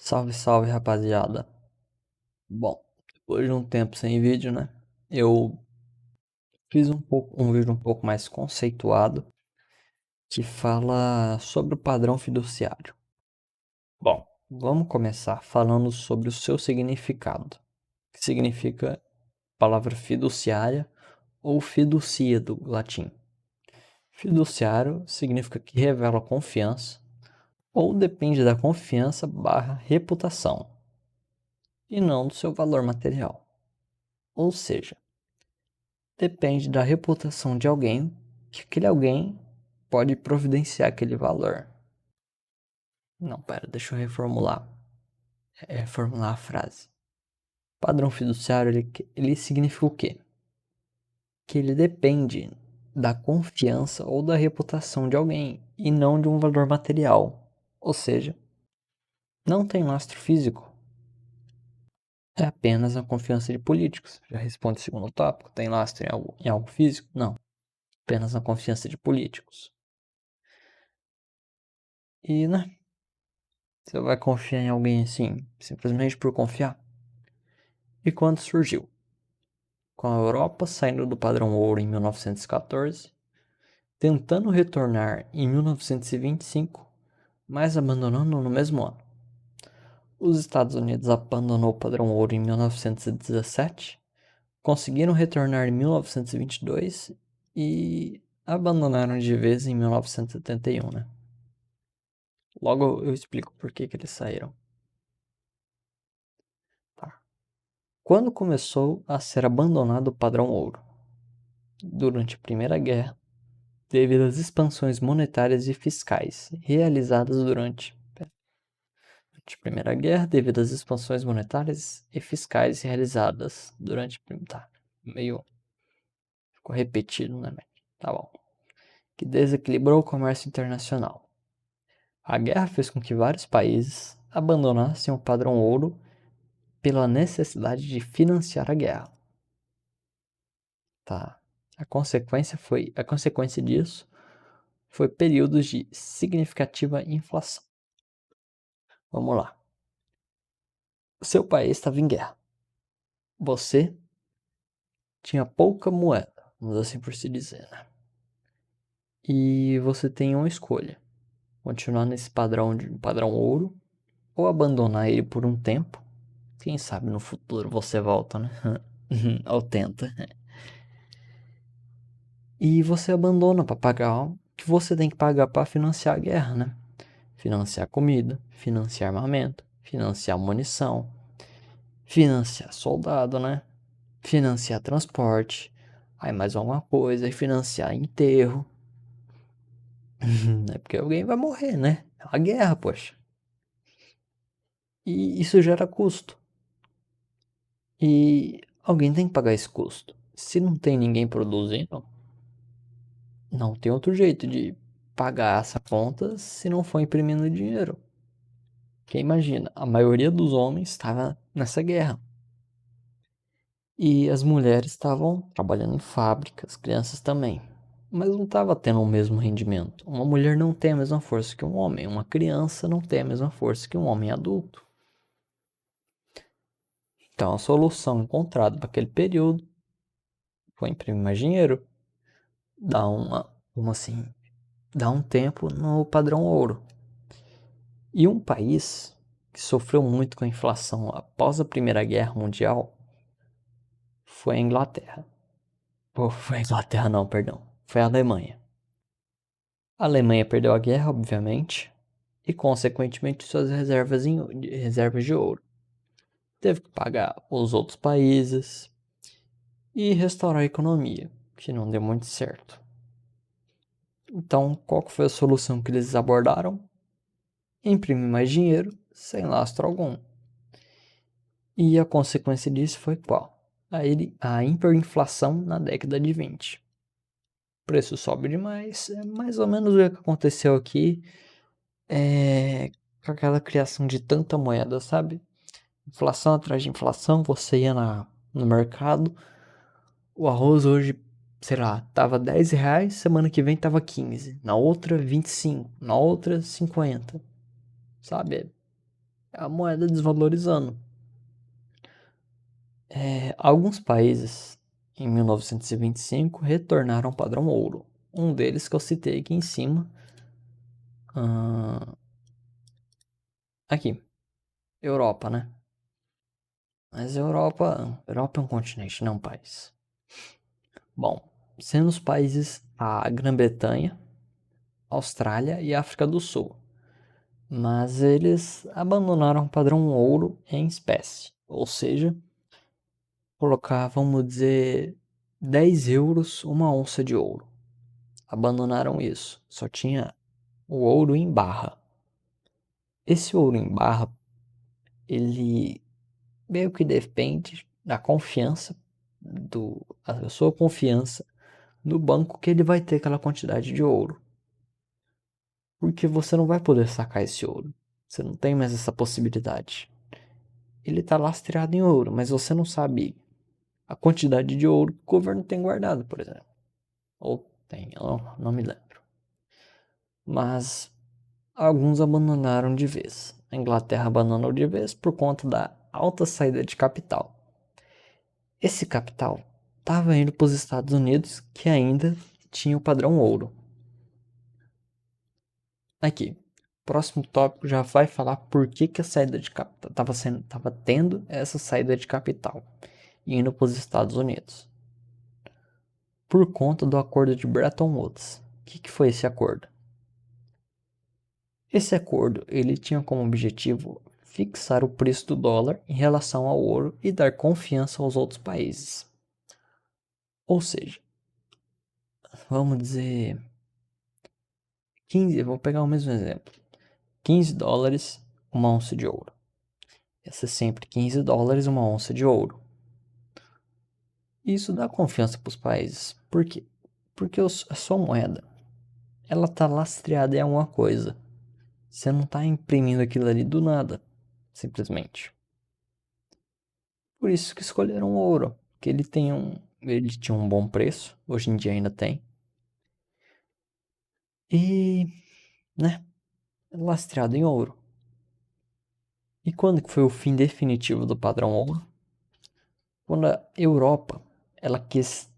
Salve, salve, rapaziada. Bom, depois de um tempo sem vídeo, né? Eu fiz um vídeo um pouco mais conceituado que fala sobre o padrão fiduciário. Bom, vamos começar falando sobre o seu significado, que significa a palavra fiduciária ou fiducia do latim. Fiduciário significa que revela confiança ou depende da confiança barra reputação e não do seu valor material. Ou seja, depende da reputação de alguém que aquele alguém pode providenciar aquele valor. Não, pera, deixa eu reformular. Reformular a frase. Padrão fiduciário, ele significa o quê? Que ele depende da confiança ou da reputação de alguém e não de um valor material. Ou seja, não tem lastro físico. É apenas a confiança de políticos. Já responde o segundo tópico. Tem lastro em algo físico? Não. Apenas a confiança de políticos. E, né? Você vai confiar em alguém assim, simplesmente por confiar? E quando surgiu? Com a Europa saindo do padrão ouro em 1914, tentando retornar em 1925, mas abandonando no mesmo ano. Os Estados Unidos abandonou o padrão ouro em 1917, conseguiram retornar em 1922 e abandonaram de vez em 1971, né? Logo eu explico por que eles saíram. Tá. Quando começou a ser abandonado o padrão ouro? Durante a Primeira Guerra, devido às expansões monetárias e fiscais realizadas durante a Primeira Guerra, devido às expansões monetárias e fiscais realizadas durante. Tá, meio. Ficou repetido, né? Tá bom. Que desequilibrou o comércio internacional. A guerra fez com que vários países abandonassem o padrão ouro pela necessidade de financiar a guerra. Tá. A consequência disso foi períodos de significativa inflação. Vamos lá. O seu país estava em guerra. Você tinha pouca moeda, vamos assim por se dizer, né? E você tem uma escolha: continuar nesse padrão ouro ou abandonar ele por um tempo. Quem sabe no futuro você volta, né? Ou tenta. E você abandona para pagar o que você tem que pagar para financiar a guerra, né? Financiar comida, financiar armamento, financiar munição, financiar soldado, né? Financiar transporte, aí mais alguma coisa, e financiar enterro. É porque alguém vai morrer, né? É uma guerra, poxa. E isso gera custo. E alguém tem que pagar esse custo. Se não tem ninguém produzindo, não tem outro jeito de pagar essa conta se não for imprimindo dinheiro. Porque imagina, a maioria dos homens estava nessa guerra. E as mulheres estavam trabalhando em fábricas, crianças também. Mas não estava tendo o mesmo rendimento. Uma mulher não tem a mesma força que um homem. Uma criança não tem a mesma força que um homem adulto. Então a solução encontrada para aquele período foi imprimir mais dinheiro. Dar como assim? Dar um tempo no padrão ouro. E um país que sofreu muito com a inflação após a Primeira Guerra Mundial foi a Inglaterra. Foi a Inglaterra não, perdão. Foi a Alemanha. A Alemanha perdeu a guerra, obviamente, e consequentemente suas reservas de ouro. Teve que pagar os outros países e restaurar a economia, que não deu muito certo. Então, qual que foi a solução que eles abordaram? Imprimir mais dinheiro sem lastro algum. E a consequência disso foi qual? A hiperinflação na década de 20. O preço sobe demais, é mais ou menos o que aconteceu aqui com aquela criação de tanta moeda, sabe? Inflação atrás de inflação, você ia no mercado, o arroz hoje, sei lá, tava R$ 10, semana que vem tava 15, na outra 25, na outra 50, sabe? a moeda desvalorizando. Alguns países, em 1925, retornaram ao padrão ouro. Um deles que eu citei aqui em cima. Aqui, Europa, né? Mas Europa é um continente, não um país. Bom, sendo os países a Grã-Bretanha, Austrália e África do Sul. Mas eles abandonaram o padrão ouro em espécie. Ou seja, colocar, vamos dizer, 10 euros uma onça de ouro. Abandonaram isso. Só tinha o ouro em barra. Esse ouro em barra, ele meio que depende da confiança a sua confiança no banco que ele vai ter aquela quantidade de ouro. Porque você não vai poder sacar esse ouro. Você não tem mais essa possibilidade. Ele está lastreado em ouro, mas você não sabe a quantidade de ouro que o governo tem guardado, por exemplo. Ou tem, eu não me lembro. Mas alguns abandonaram de vez. A Inglaterra abandonou de vez por conta da alta saída de capital. Esse capital estava indo para os Estados Unidos, que ainda tinha o padrão ouro. Aqui, próximo tópico já vai falar por que a saída de capital estava tendo essa saída de capital indo para os Estados Unidos. Por conta do acordo de Bretton Woods. O que foi esse acordo? Esse acordo ele tinha como objetivo fixar o preço do dólar em relação ao ouro e dar confiança aos outros países. Ou seja, vamos dizer 15, vou pegar o mesmo exemplo. 15 dólares uma onça de ouro. Ia ser sempre 15 dólares uma onça de ouro. Isso dá confiança para os países. Por quê? Porque a sua moeda ela está lastreada em alguma coisa. Você não está imprimindo aquilo ali do nada, simplesmente. Por isso que escolheram o ouro, que ele tinha um bom preço, hoje em dia ainda tem. E, né, lastreado em ouro. E quando que foi o fim definitivo do padrão ouro? Quando a Europa, ela quis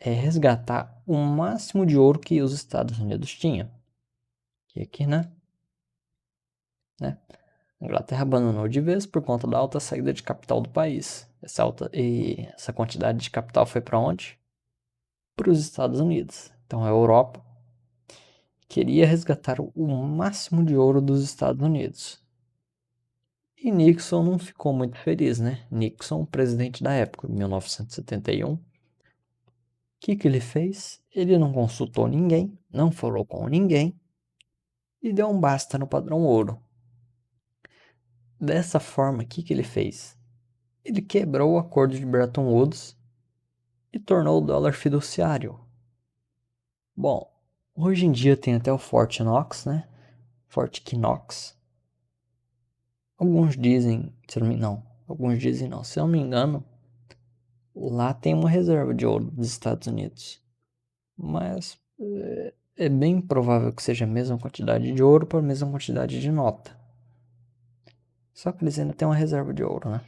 resgatar o máximo de ouro que os Estados Unidos tinham. Que aqui, né? A Inglaterra abandonou de vez por conta da alta saída de capital do país. Essa quantidade de capital foi para onde? Para os Estados Unidos. Então a Europa queria resgatar o máximo de ouro dos Estados Unidos. E Nixon não ficou muito feliz, né? Nixon, presidente da época, 1971. O que ele fez? Ele não consultou ninguém, não falou com ninguém e deu um basta no padrão ouro. Dessa forma, o que ele fez? Ele quebrou o acordo de Bretton Woods e tornou o dólar fiduciário. Bom, hoje em dia tem até o Fort Knox, né? Fort Knox. Alguns dizem, se eu não me engano, lá tem uma reserva de ouro dos Estados Unidos. Mas é bem provável que seja a mesma quantidade de ouro para a mesma quantidade de nota. Só que eles ainda têm uma reserva de ouro, né?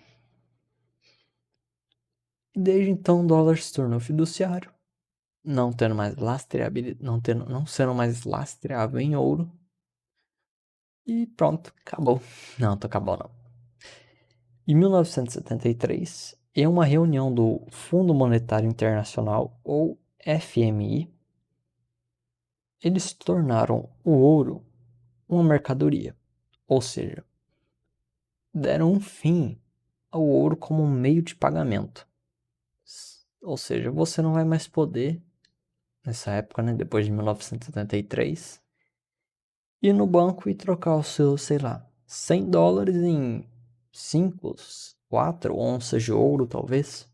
E desde então o dólar se tornou fiduciário, não tendo mais lastreabilidade, não sendo mais lastreável em ouro. E pronto, acabou. Não, acabou não. Em 1973, em uma reunião do Fundo Monetário Internacional, ou FMI, eles tornaram o ouro uma mercadoria, ou seja, deram um fim ao ouro como um meio de pagamento. Ou seja, você não vai mais poder, nessa época, né, depois de 1973, ir no banco e trocar o seu, sei lá, 100 dólares em 5, 4 onças de ouro, talvez.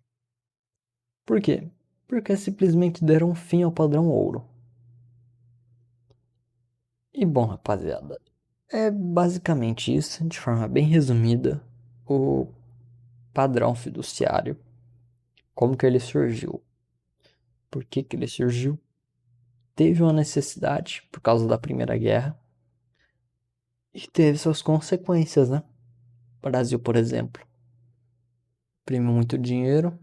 Por quê? Porque simplesmente deram um fim ao padrão ouro. E bom, rapaziada, é basicamente isso, de forma bem resumida, o padrão fiduciário, como que ele surgiu, por que que ele surgiu. Teve uma necessidade por causa da Primeira Guerra e teve suas consequências, né? Brasil, por exemplo, imprime muito dinheiro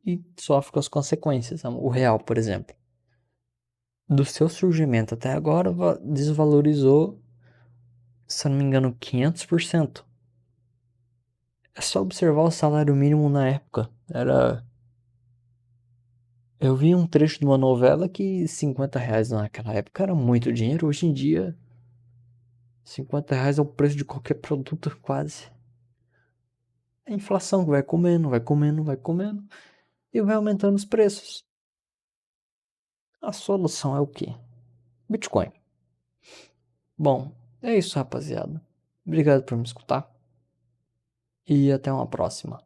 e sofre com as consequências. O real, por exemplo, do seu surgimento até agora, desvalorizou, se eu não me engano, 500%. É só observar o salário mínimo na época. Eu vi um trecho de uma novela que R$ 50 naquela época era muito dinheiro. Hoje em dia, R$ 50 é o preço de qualquer produto, quase. A inflação vai comendo, vai comendo, vai comendo e vai aumentando os preços. A solução é o quê? Bitcoin. Bom, é isso, rapaziada. Obrigado por me escutar e até uma próxima.